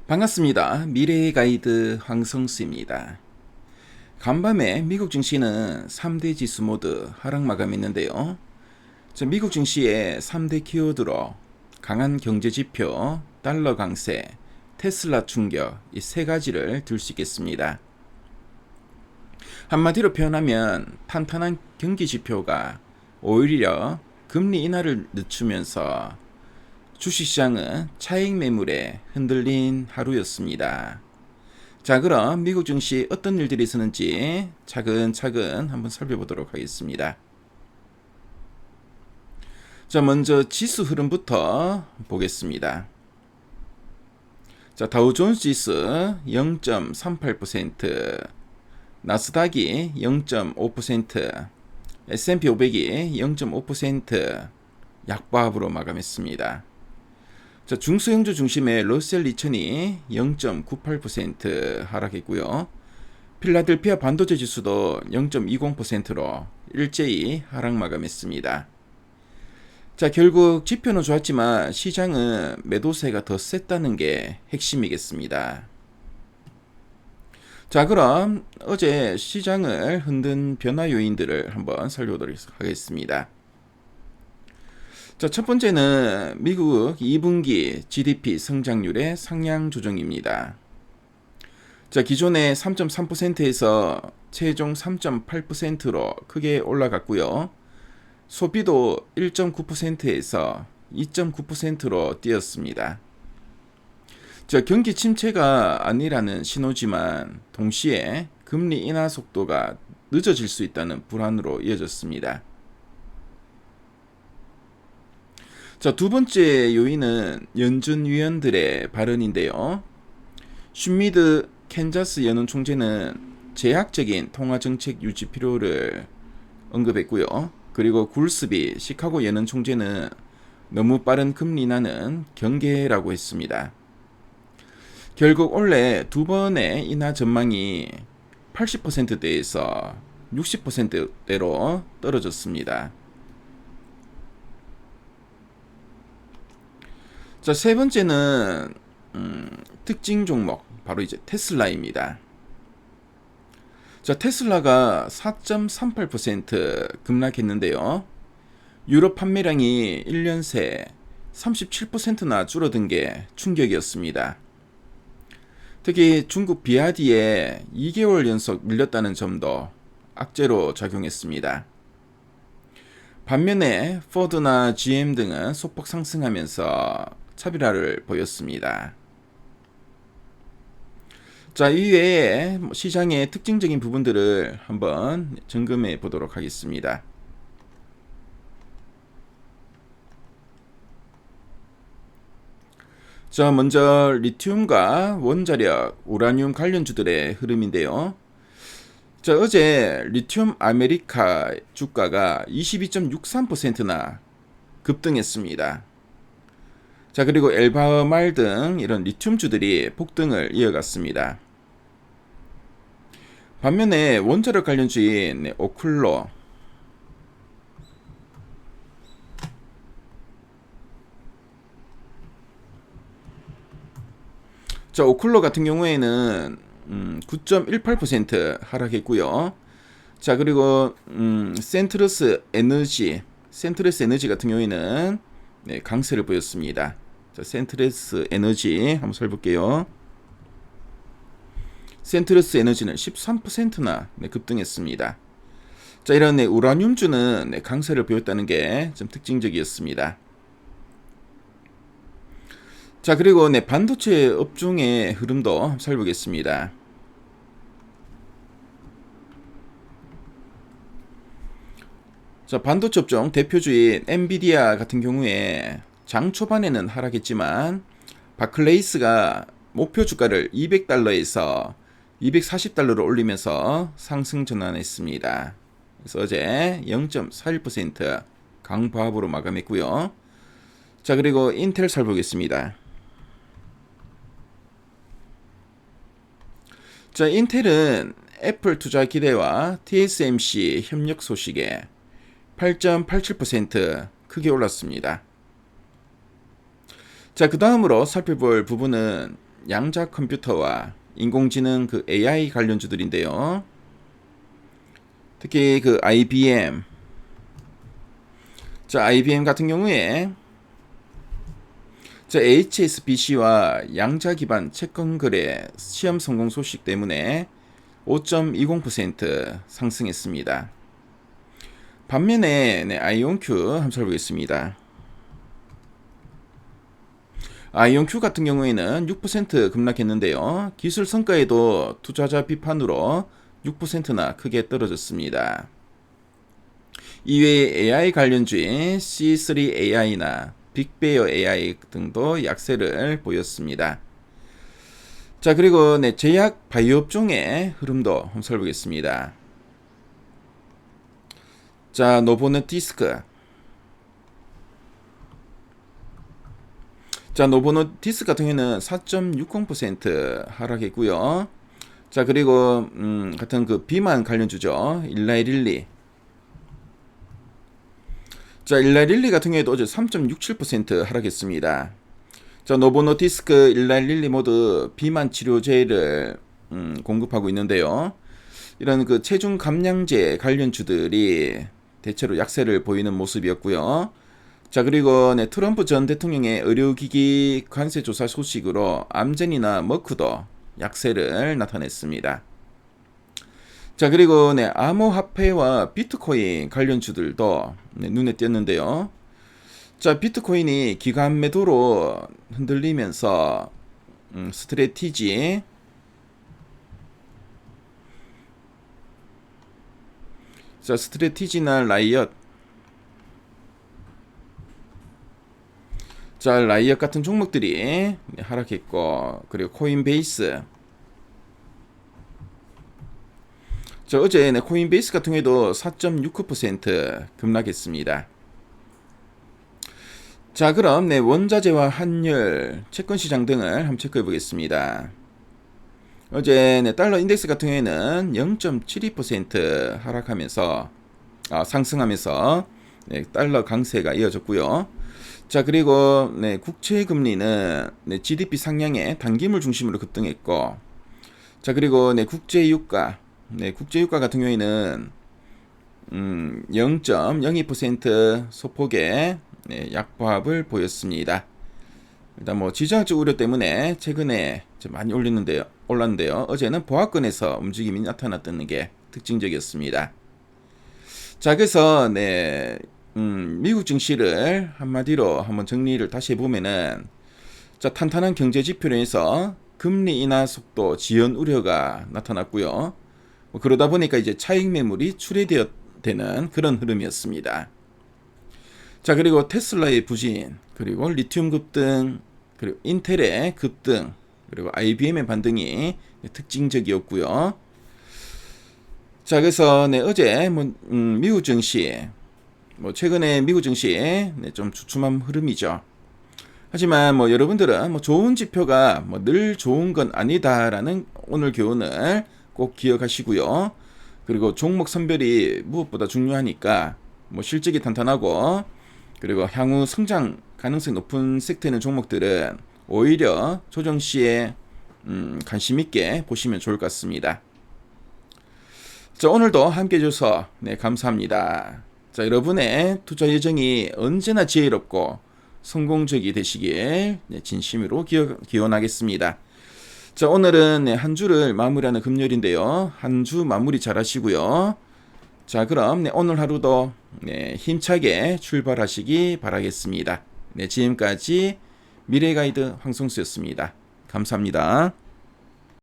반갑습니다. 미래의 가이드 황성수입니다. 간밤에 미국 증시는 3대 지수 모두 하락 마감했는데요. 미국 증시의 3대 키워드로 강한 경제 지표, 달러 강세, 테슬라 충격 이 세 가지를 들 수 있겠습니다. 한마디로 표현하면 탄탄한 경기 지표가 오히려 금리 인하를 늦추면서 주식시장은 차익 매물에 흔들린 하루였습니다. 자, 그럼 미국 증시 어떤 일들이 있었는지 차근차근 한번 살펴보도록 하겠습니다. 자, 먼저 지수 흐름부터 보겠습니다. 자, 다우존스 지수 0.38%, 나스닥이 0.5%, S&P 500이 0.5% 약보합으로 마감했습니다. 자, 중소형주 중심의 러셀 2000이 0.98% 하락했고요. 필라델피아 반도체 지수도 0.20%로 일제히 하락 마감했습니다. 자, 결국 지표는 좋았지만 시장은 매도세가 더 셌다는 게 핵심이겠습니다. 자, 그럼 어제 시장을 흔든 변화 요인들을 한번 살펴보도록 하겠습니다. 자, 첫 번째는 미국 2분기 GDP 성장률의 상향 조정입니다. 자, 기존의 3.3%에서 최종 3.8%로 크게 올라갔고요. 소비도 1.9%에서 2.9%로 뛰었습니다. 자, 경기 침체가 아니라는 신호지만 동시에 금리 인하 속도가 늦어질 수 있다는 불안으로 이어졌습니다. 자, 두 번째 요인은 연준 위원들의 발언인데요. 슈미드 캔자스 연은 총재는 제약적인 통화 정책 유지 필요를 언급했고요. 그리고 굴스비 시카고 연은 총재는 너무 빠른 금리 인하는 경계라고 했습니다. 결국 올해 두 번의 인하 전망이 80%대에서 60%대로 떨어졌습니다. 자, 세 번째는 특징 종목 바로 이제 테슬라입니다. 자, 테슬라가 4.38% 급락했는데요. 유럽 판매량이 1년 새 37%나 줄어든 게 충격이었습니다. 특히 중국 비아디에 2개월 연속 밀렸다는 점도 악재로 작용했습니다. 반면에 포드나 GM 등은 소폭 상승하면서 차별화를 보였습니다. 자, 이외에 시장의 특징적인 부분들을 한번 점검해 보도록 하겠습니다. 자, 먼저 리튬과 원자력, 우라늄 관련주들의 흐름인데요. 자, 어제 리튬 아메리카 주가가 22.63%나 급등했습니다. 자, 그리고 엘바말 등 이런 리튬주들이 폭등을 이어갔습니다. 반면에 원자력 관련주인 오클로, 자, 오클로 같은 경우에는 9.18% 하락했고요. 자, 그리고 센트러스 에너지 같은 경우에는 강세를 보였습니다. 자, 센트러스 에너지 한번 살펴볼게요. 센트러스 에너지는 13%나 급등했습니다. 자, 이런 우라늄주는 강세를 보였다는 게 좀 특징적이었습니다. 자, 그리고 반도체 업종의 흐름도 살펴보겠습니다. 자, 반도체 업종 대표주인 엔비디아 같은 경우에 장 초반에는 하락했지만 바클레이스가 목표 주가를 200달러에서 240달러로 올리면서 상승 전환했습니다. 그래서 어제 0.41% 강보합으로 마감했고요. 자, 그리고 인텔 살펴보겠습니다. 자, 인텔은 애플 투자 기대와 TSMC 협력 소식에 8.87% 크게 올랐습니다. 자, 그 다음으로 살펴볼 부분은 양자 컴퓨터와 인공지능 그 AI 관련주들인데요. 특히 그 IBM, IBM 같은 경우에 HSBC와 양자 기반 채권 거래 시험 성공 소식 때문에 5.20% 상승했습니다. 반면에 아이온큐 한번 살펴보겠습니다. 아이온큐 같은 경우에는 6% 급락했는데요. 기술 성과에도 투자자 비판으로 6%나 크게 떨어졌습니다. 이외에 AI 관련주인 C3AI나 빅베어 AI 등도 약세를 보였습니다. 그리고 제약 바이오 업종의 흐름도 한번 살펴보겠습니다. 노보노디스크. 노보노디스크 같은 경우에는 4.60% 하락했고요. 그리고 같은 그 비만 관련주죠. 일라이릴리. 일라이릴리 같은 경우에도 어제 3.67% 하락했습니다. 노보노디스크, 일라이릴리 모두 비만 치료제를 공급하고 있는데요. 이런 그 체중 감량제 관련주들이 대체로 약세를 보이는 모습이었고요. 그리고 트럼프 전 대통령의 의료기기 관세 조사 소식으로 암젠이나 머크도 약세를 나타냈습니다. 그리고 암호화폐와 비트코인 관련주들도 눈에 띄었는데요. 비트코인이 기관 매도로 흔들리면서 스트래티지, 스트래티지나 라이엇, 라이엇 같은 종목들이 하락했고, 그리고 코인베이스. 어제 코인베이스 같은 경우에도 4.69% 급락했습니다. 그럼 원자재와 환율, 채권시장 등을 한번 체크해 보겠습니다. 어제 달러 인덱스 같은 경우에는 0.72% 하락하면서 상승하면서 달러 강세가 이어졌고요. 그리고 국채 금리는 GDP 상향의 단기물 중심으로 급등했고, 그리고 국제 유가 같은 경우에는 0.02% 소폭의 약보합을 보였습니다. 일단 지정학적 우려 때문에 최근에 많이 올랐는데요. 어제는 보합권에서 움직임이 나타났다는 게 특징적이었습니다. 그래서 미국 증시를 한마디로 한번 정리를 다시 해보면은 탄탄한 경제 지표로 해서 금리 인하 속도 지연 우려가 나타났고요. 그러다 보니까 이제 차익 매물이 출회되는 그런 흐름이었습니다. 그리고 테슬라의 부진, 그리고 리튬 급등, 그리고 인텔의 급등, 그리고 IBM의 반등이 특징적이었고요. 그래서 어제 미국 증시, 최근에 미국 증시 좀 주춤한 흐름이죠. 하지만 여러분들은 좋은 지표가 늘 좋은 건 아니다라는 오늘 교훈을 꼭 기억하시고요. 그리고 종목 선별이 무엇보다 중요하니까 실적이 탄탄하고, 그리고 향후 성장 가능성이 높은 섹터의 종목들은 오히려 조정 시에 관심 있게 보시면 좋을 것 같습니다. 오늘도 함께 해주셔서 감사합니다. 여러분의 투자 예정이 언제나 지혜롭고 성공적이 되시길 진심으로 기원하겠습니다. 오늘은 한 주를 마무리하는 금요일인데요. 한 주 마무리 잘 하시고요. 그럼 오늘 하루도 힘차게 출발하시기 바라겠습니다. 지금까지 미래가이드 황성수였습니다. 감사합니다.